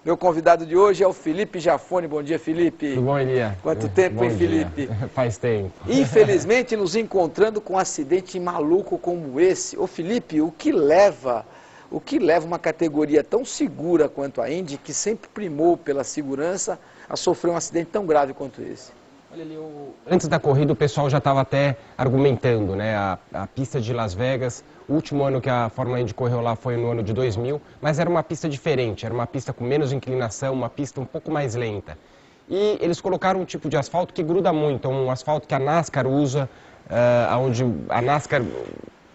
Meu convidado de hoje é o Felipe Jafone. Bom dia, Felipe. Tudo bom, Elia? Quanto tempo, hein, Felipe? Faz tempo. Infelizmente, nos encontrando com um acidente maluco como esse. Ô, Felipe, o que leva uma categoria tão segura quanto a Indy, que sempre primou pela segurança, a sofrer um acidente tão grave quanto esse? Olha ali, antes da corrida o pessoal já estava até argumentando, né? A pista de Las Vegas, o último ano que a Fórmula Indy correu lá foi no ano de 2000, mas era uma pista diferente, era uma pista com menos inclinação, uma pista um pouco mais lenta. E eles colocaram um tipo de asfalto que gruda muito, um asfalto que a NASCAR usa, onde a NASCAR,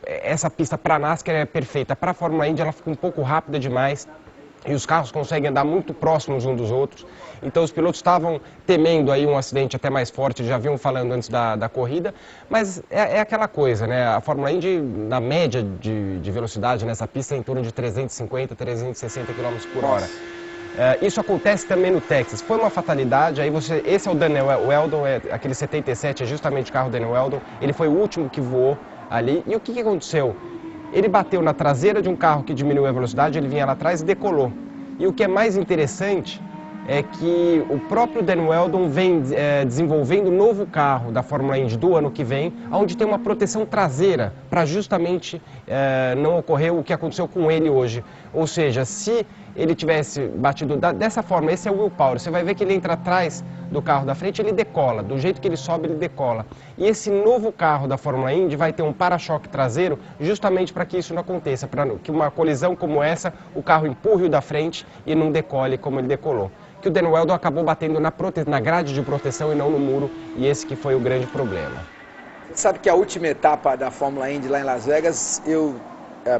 essa pista para a NASCAR é perfeita, para a Fórmula Indy ela fica um pouco rápida demais. E os carros conseguem andar muito próximos uns dos outros. Então os pilotos estavam temendo aí um acidente até mais forte, já vinham falando antes da corrida. Mas é aquela coisa, né? A Fórmula Indy, na média de velocidade nessa pista, é em torno de 350, 360 km por hora. Isso acontece também no Texas. Foi uma fatalidade, aí esse é o Dan Wheldon, aquele 77 é justamente o carro do Dan Wheldon. Ele foi o último que voou ali. E o que aconteceu? Ele bateu na traseira de um carro que diminuiu a velocidade, ele vinha lá atrás e decolou. E o que é mais interessante é que o próprio Dan Wheldon vem desenvolvendo um novo carro da Fórmula Indy do ano que vem, onde tem uma proteção traseira para justamente não ocorrer o que aconteceu com ele hoje. Ou seja, se ele tivesse batido dessa forma, esse é o Will Power, você vai ver que ele entra atrás do carro da frente, ele decola, do jeito que ele sobe, ele decola. E esse novo carro da Fórmula Indy vai ter um para-choque traseiro justamente para que isso não aconteça, para que uma colisão como essa, o carro empurre o da frente e não decole como ele decolou. Que o Dan Wheldon acabou batendo na grade de proteção e não no muro, e esse que foi o grande problema. Você sabe que a última etapa da Fórmula Indy lá em Las Vegas, eu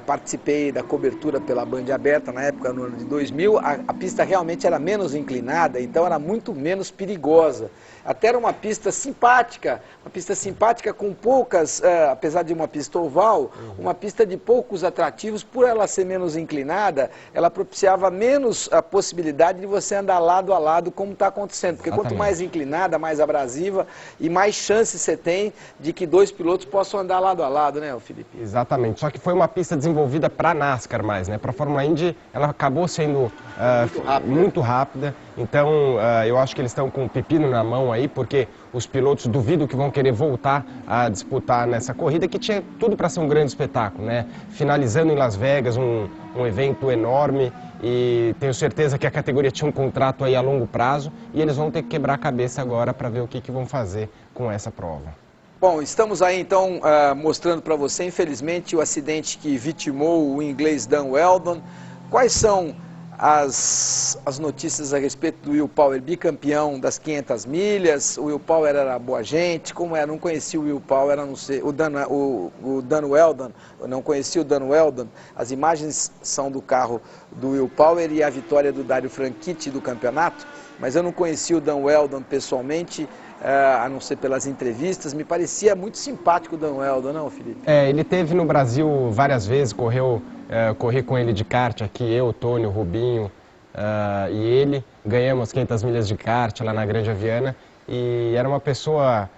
participei da cobertura pela Band Aberta, na época, no ano de 2000, a pista realmente era menos inclinada, então era muito menos perigosa. Até era uma pista simpática com poucas, apesar de uma pista oval, uma pista de poucos atrativos, por ela ser menos inclinada, ela propiciava menos a possibilidade de você andar lado a lado como está acontecendo, porque quanto mais inclinada, mais abrasiva e mais chance você tem de que dois pilotos possam andar lado a lado, né, Felipe? Exatamente, só que foi uma pista desenvolvida para a NASCAR mais, né? Para a Fórmula Indy ela acabou sendo muito rápida, então eu acho que eles estão com um pepino na mão aí, porque os pilotos duvido que vão querer voltar a disputar nessa corrida, que tinha tudo para ser um grande espetáculo, né? Finalizando em Las Vegas, um evento enorme, e tenho certeza que a categoria tinha um contrato aí a longo prazo, e eles vão ter que quebrar a cabeça agora para ver o que vão fazer com essa prova. Bom, estamos aí então mostrando para você, infelizmente, o acidente que vitimou o inglês Dan Wheldon. Quais são as notícias a respeito do Will Power, bicampeão das 500 milhas? O Will Power era boa gente, como era? Não conhecia o Will Power, a não ser o Dan Wheldon, eu não conhecia o Dan Wheldon. As imagens são do carro do Will Power e a vitória do Dario Franchitti do campeonato, mas eu não conhecia o Dan Wheldon pessoalmente, a não ser pelas entrevistas. Me parecia muito simpático o Dan Wheldon, não, Felipe? Ele esteve no Brasil várias vezes, corri com ele de kart aqui, eu, o Tony, o Rubinho e ele. Ganhamos 500 milhas de kart lá na Granja Viana, e era uma pessoa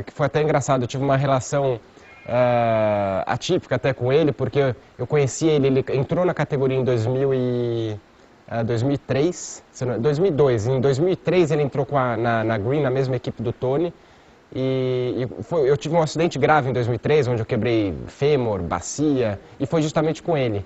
que foi até engraçado. Eu tive uma relação atípica até com ele, porque eu conheci ele entrou na categoria em 2003, 2002. Em 2003 ele entrou na Green, na mesma equipe do Tony, eu tive um acidente grave em 2003, onde eu quebrei fêmur, bacia, e foi justamente com ele.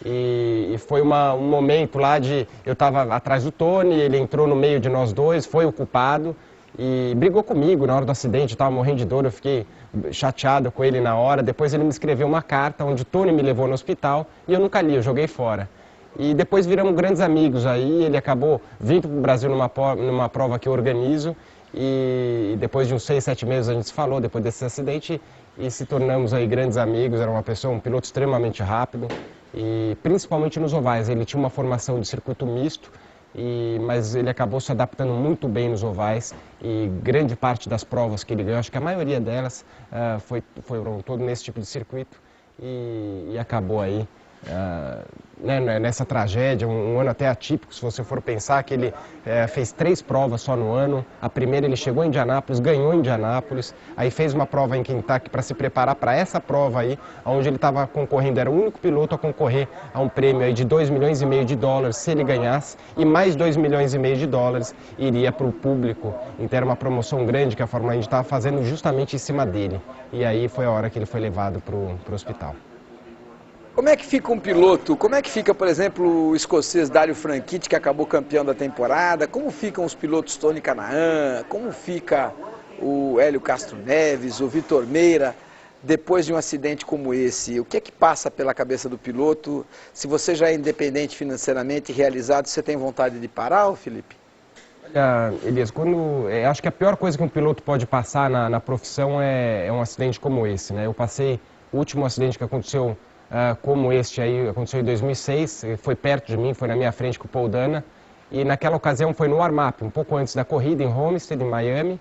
E foi um momento lá eu estava atrás do Tony, ele entrou no meio de nós dois, foi o culpado, e brigou comigo na hora do acidente, eu estava morrendo de dor, eu fiquei chateado com ele na hora. Depois ele me escreveu uma carta onde o Tony me levou no hospital, e eu nunca li, eu joguei fora. E depois viramos grandes amigos aí, ele acabou vindo para o Brasil numa prova que eu organizo, e depois de uns 6, 7 meses a gente se falou, depois desse acidente, e se tornamos aí grandes amigos. Era um piloto extremamente rápido, e principalmente nos ovais. Ele tinha uma formação de circuito misto, mas ele acabou se adaptando muito bem nos ovais, e grande parte das provas que ele ganhou, acho que a maioria delas foram todo nesse tipo de circuito, e acabou aí nessa tragédia, um ano até atípico, se você for pensar que ele fez 3 provas só no ano. A primeira ele chegou em Indianápolis, ganhou em Indianápolis, aí fez uma prova em Kentucky para se preparar para essa prova aí, onde ele estava concorrendo, era o único piloto a concorrer a um prêmio aí de $2,5 milhões se ele ganhasse, e mais $2,5 milhões iria para o público. Então era uma promoção grande que a Fórmula Indy estava fazendo justamente em cima dele, e aí foi a hora que ele foi levado para o hospital. Como é que fica um piloto? Como é que fica, por exemplo, o escocês Dario Franchitti, que acabou campeão da temporada? Como ficam os pilotos Tony Kanaan? Como fica o Hélio Castro Neves, o Vitor Meira, depois de um acidente como esse? O que é que passa pela cabeça do piloto? Se você já é independente financeiramente, realizado, você tem vontade de parar, Felipe? Elias, acho que a pior coisa que um piloto pode passar na profissão é um acidente como esse, né? Eu passei, o último acidente que aconteceu como este aí, aconteceu em 2006, foi perto de mim, foi na minha frente com o Paul Dana, e naquela ocasião foi no warm-up, um pouco antes da corrida, em Homestead, em Miami,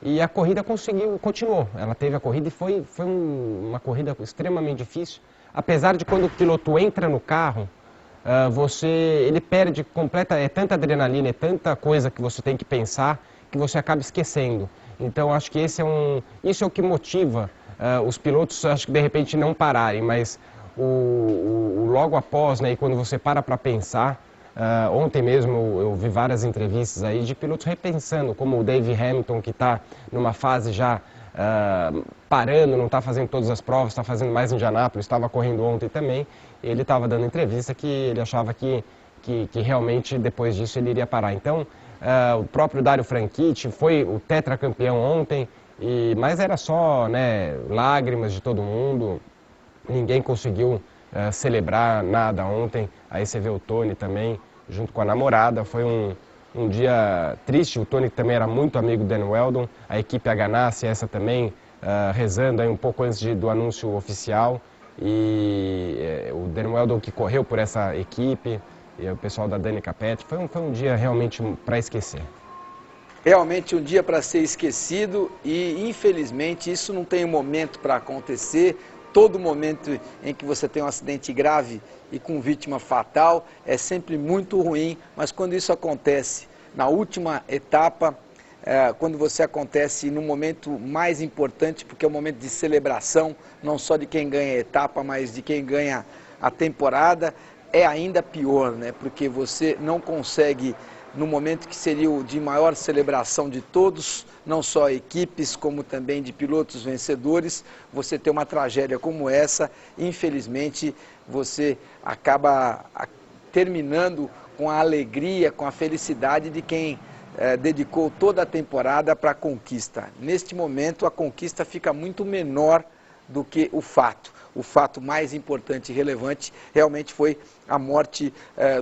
e a corrida continuou. Ela teve a corrida e foi uma corrida extremamente difícil, apesar de quando o piloto entra no carro, ele perde é tanta adrenalina, é tanta coisa que você tem que pensar, que você acaba esquecendo. Então acho que isso é o que motiva os pilotos, acho que de repente não pararem, mas logo após, né, e quando você para pensar, ontem mesmo eu vi várias entrevistas aí de pilotos repensando, como o Dave Hamilton, que está numa fase já parando, não está fazendo todas as provas, está fazendo mais em Indianápolis, estava correndo ontem também. Ele estava dando entrevista que ele achava que realmente depois disso ele iria parar. Então, o próprio Dario Franchitti foi o tetracampeão ontem, mas era só, né, lágrimas de todo mundo. Ninguém conseguiu celebrar nada ontem. Aí você vê o Tony também, junto com a namorada. Foi um dia triste. O Tony também era muito amigo do Dan Wheldon. A equipe Ganassi, essa também, rezando aí um pouco antes do anúncio oficial. E o Dan Wheldon que correu por essa equipe, e o pessoal da Danica Patrick. Foi um dia realmente para esquecer. Realmente um dia para ser esquecido, e infelizmente isso não tem um momento para acontecer. Todo momento em que você tem um acidente grave e com vítima fatal é sempre muito ruim, mas quando isso acontece na última etapa, quando você acontece no momento mais importante, porque é o momento de celebração, não só de quem ganha a etapa, mas de quem ganha a temporada, é ainda pior, né? Porque você não consegue, no momento que seria o de maior celebração de todos, não só equipes, como também de pilotos vencedores, você ter uma tragédia como essa, infelizmente, você acaba terminando com a alegria, com a felicidade de quem dedicou toda a temporada para a conquista. Neste momento, a conquista fica muito menor do que o fato. O fato mais importante e relevante realmente foi a morte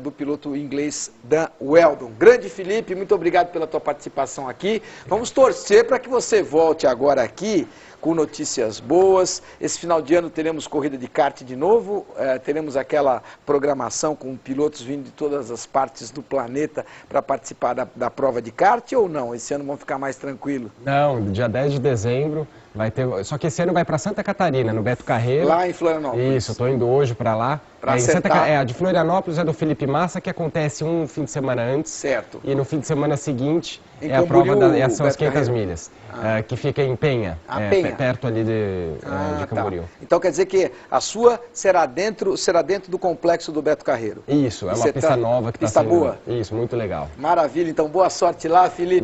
do piloto inglês Dan Wheldon. Grande Felipe, muito obrigado pela tua participação aqui. Vamos torcer para que você volte agora aqui com notícias boas. Esse final de ano teremos corrida de kart de novo, teremos aquela programação com pilotos vindo de todas as partes do planeta para participar da prova de kart, ou não? Esse ano vão ficar mais tranquilo? Não, dia 10 de dezembro vai ter, só que esse ano vai para Santa Catarina, no Beto Carreiro. Lá em Florianópolis. Isso, eu estou indo hoje para lá. A de Florianópolis é do Felipe Massa, que acontece um fim de semana antes. Certo. E no fim de semana seguinte a prova são as 500 milhas, que fica em Penha, perto ali de Camboriú. Tá. Então quer dizer que a sua será dentro do complexo do Beto Carreiro. Isso, é uma pista nova que está sendo... Pista boa? Isso, muito legal. Maravilha, então boa sorte lá, Felipe.